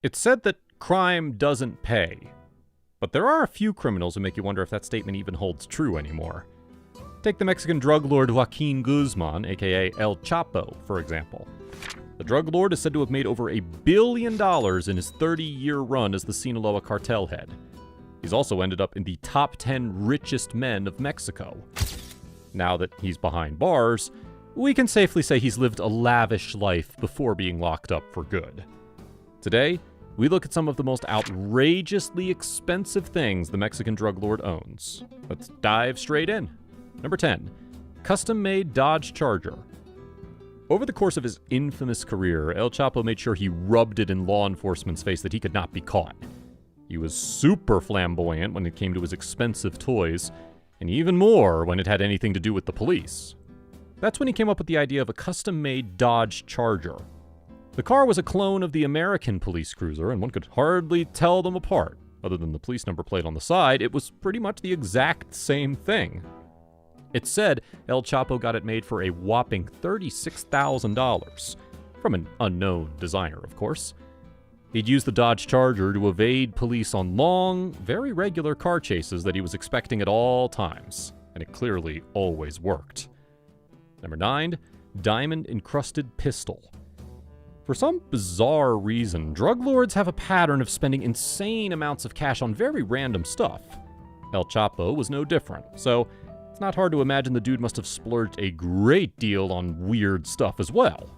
It's said that crime doesn't pay, but there are a few criminals who make you wonder if that statement even holds true anymore. Take the Mexican drug lord Joaquin Guzman, aka El Chapo, for example. The drug lord is said to have made over $1 billion in his 30-year run as the Sinaloa Cartel head. He's also ended up in the top 10 richest men of Mexico. Now that he's behind bars, we can safely say he's lived a lavish life before being locked up for good. Today, we look at some of the most outrageously expensive things the Mexican drug lord owns. Let's dive straight in. Number 10, custom-made Dodge Charger. Over the course of his infamous career, El Chapo made sure he rubbed it in law enforcement's face that he could not be caught. He was super flamboyant when it came to his expensive toys, and even more when it had anything to do with the police. That's when he came up with the idea of a custom-made Dodge Charger. The car was a clone of the American police cruiser, and one could hardly tell them apart. Other than the police number plate on the side, it was pretty much the exact same thing. It's said El Chapo got it made for a whopping $36,000, from an unknown designer, of course. He'd used the Dodge Charger to evade police on long, very regular car chases that he was expecting at all times, and it clearly always worked. Number 9, diamond-encrusted pistol. For some bizarre reason, drug lords have a pattern of spending insane amounts of cash on very random stuff. El Chapo was no different, so it's not hard to imagine the dude must have splurged a great deal on weird stuff as well.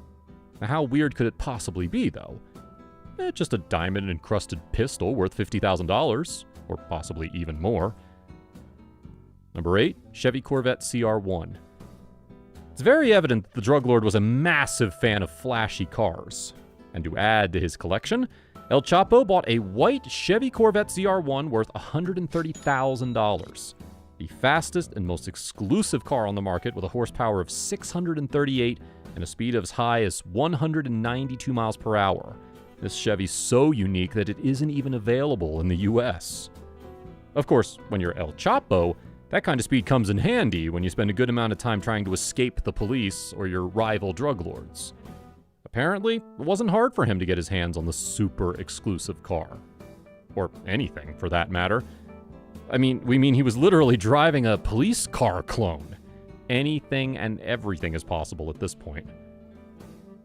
Now, how weird could it possibly be, though? Just a diamond-encrusted pistol worth $50,000, or possibly even more. Number 8, Chevy Corvette CR1. It's very evident that the drug lord was a massive fan of flashy cars. And to add to his collection, El Chapo bought a white Chevy Corvette CR1 worth $130,000. The fastest and most exclusive car on the market with a horsepower of 638 and a speed of as high as 192 miles per hour. This Chevy's so unique that it isn't even available in the US. Of course, when you're El Chapo, that kind of speed comes in handy when you spend a good amount of time trying to escape the police or your rival drug lords. Apparently, it wasn't hard for him to get his hands on the super exclusive car. Or anything, for that matter. We mean he was literally driving a police car clone. Anything and everything is possible at this point.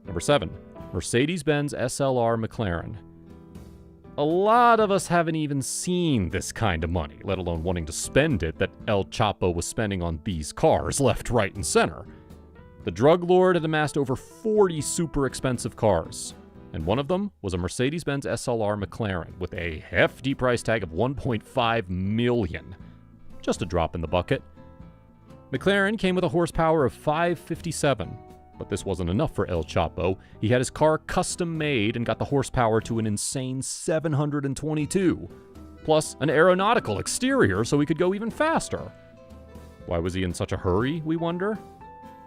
Number 7, Mercedes-Benz SLR McLaren. A lot of us haven't even seen this kind of money, let alone wanting to spend it, that El Chapo was spending on these cars left, right, and center. The drug lord had amassed over 40 super expensive cars, and one of them was a Mercedes-Benz SLR McLaren with a hefty price tag of $1.5 million. Just a drop in the bucket. McLaren came with a horsepower of 557. But this wasn't enough for El Chapo. He had his car custom made and got the horsepower to an insane 722. Plus an aeronautical exterior so he could go even faster. Why was he in such a hurry, we wonder?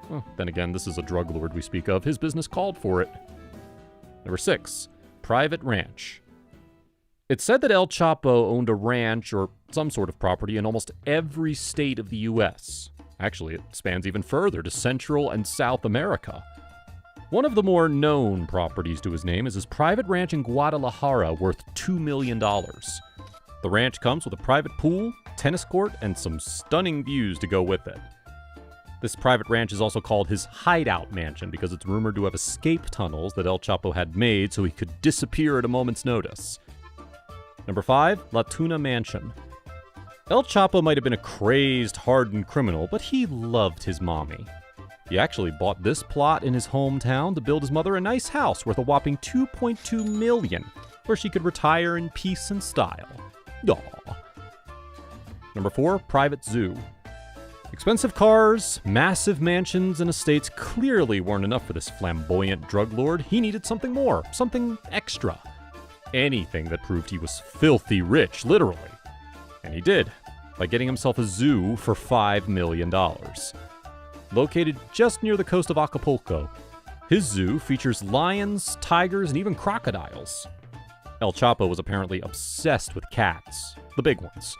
Well, then again, this is a drug lord we speak of. His business called for it. Number 6, private ranch. It's said that El Chapo owned a ranch or some sort of property in almost every state of the US. Actually, it spans even further to Central and South America. One of the more known properties to his name is his private ranch in Guadalajara worth $2 million. The ranch comes with a private pool, tennis court, and some stunning views to go with it. This private ranch is also called his hideout mansion because it's rumored to have escape tunnels that El Chapo had made so he could disappear at a moment's notice. Number 5, La Tuna Mansion. El Chapo might have been a crazed, hardened criminal, but he loved his mommy. He actually bought this plot in his hometown to build his mother a nice house worth a whopping $2.2 million, where she could retire in peace and style. Aww. Number 4, private zoo. Expensive cars, massive mansions, and estates clearly weren't enough for this flamboyant drug lord. He needed something more, something extra. Anything that proved he was filthy rich, literally. And he did, by getting himself a zoo for $5 million. Located just near the coast of Acapulco, his zoo features lions, tigers, and even crocodiles. El Chapo was apparently obsessed with cats, the big ones.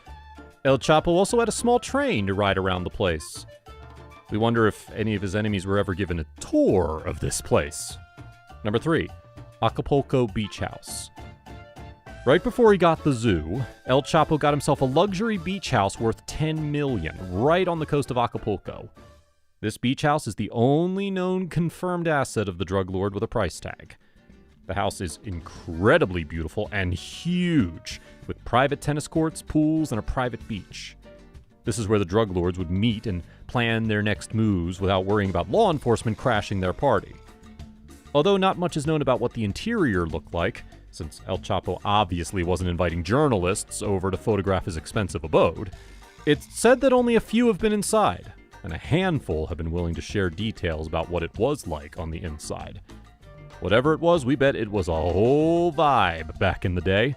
El Chapo also had a small train to ride around the place. We wonder if any of his enemies were ever given a tour of this place. Number 3, Acapulco Beach House. Right before he got the zoo, El Chapo got himself a luxury beach house worth $10 million, right on the coast of Acapulco. This beach house is the only known confirmed asset of the drug lord with a price tag. The house is incredibly beautiful and huge, with private tennis courts, pools, and a private beach. This is where the drug lords would meet and plan their next moves without worrying about law enforcement crashing their party. Although not much is known about what the interior looked like, since El Chapo obviously wasn't inviting journalists over to photograph his expensive abode, it's said that only a few have been inside, and a handful have been willing to share details about what it was like on the inside. Whatever it was, we bet it was a whole vibe back in the day.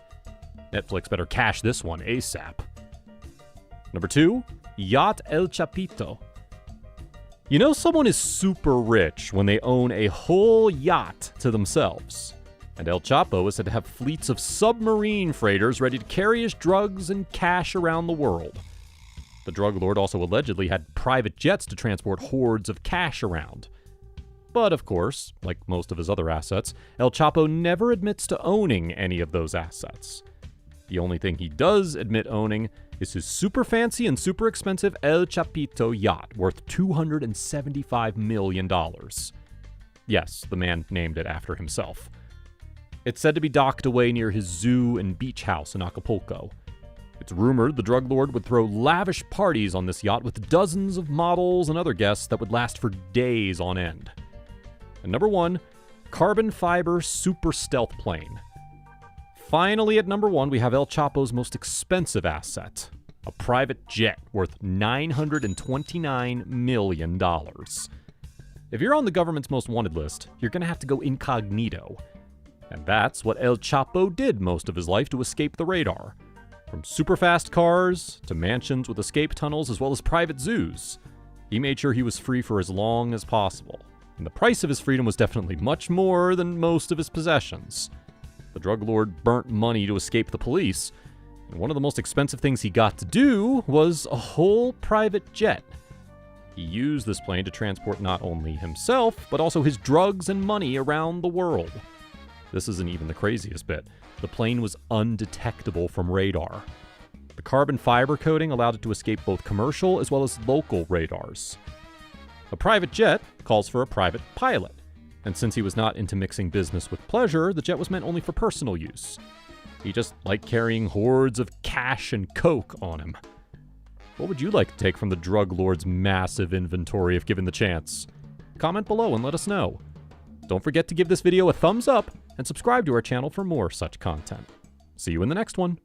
Netflix better cash this one ASAP. Number 2, Yacht El Chapito. You know someone is super rich when they own a whole yacht to themselves. And El Chapo is said to have fleets of submarine freighters ready to carry his drugs and cash around the world. The drug lord also allegedly had private jets to transport hordes of cash around. But of course, like most of his other assets, El Chapo never admits to owning any of those assets. The only thing he does admit owning is his super fancy and super expensive El Chapito yacht worth $275 million. Yes, the man named it after himself. It's said to be docked away near his zoo and beach house in Acapulco. It's rumored the drug lord would throw lavish parties on this yacht with dozens of models and other guests that would last for days on end. And number 1, carbon fiber super stealth plane. Finally, at number 1, we have El Chapo's most expensive asset, a private jet worth $929 million. If you're on the government's most wanted list, you're going to have to go incognito. And that's what El Chapo did most of his life to escape the radar. From super fast cars to mansions with escape tunnels as well as private zoos, he made sure he was free for as long as possible. And the price of his freedom was definitely much more than most of his possessions. The drug lord burnt money to escape the police, and one of the most expensive things he got to do was a whole private jet. He used this plane to transport not only himself, but also his drugs and money around the world. This isn't even the craziest bit. The plane was undetectable from radar. The carbon fiber coating allowed it to escape both commercial as well as local radars. A private jet calls for a private pilot, and since he was not into mixing business with pleasure, the jet was meant only for personal use. He just liked carrying hordes of cash and coke on him. What would you like to take from the drug lord's massive inventory if given the chance? Comment below and let us know. Don't forget to give this video a thumbs up and subscribe to our channel for more such content. See you in the next one.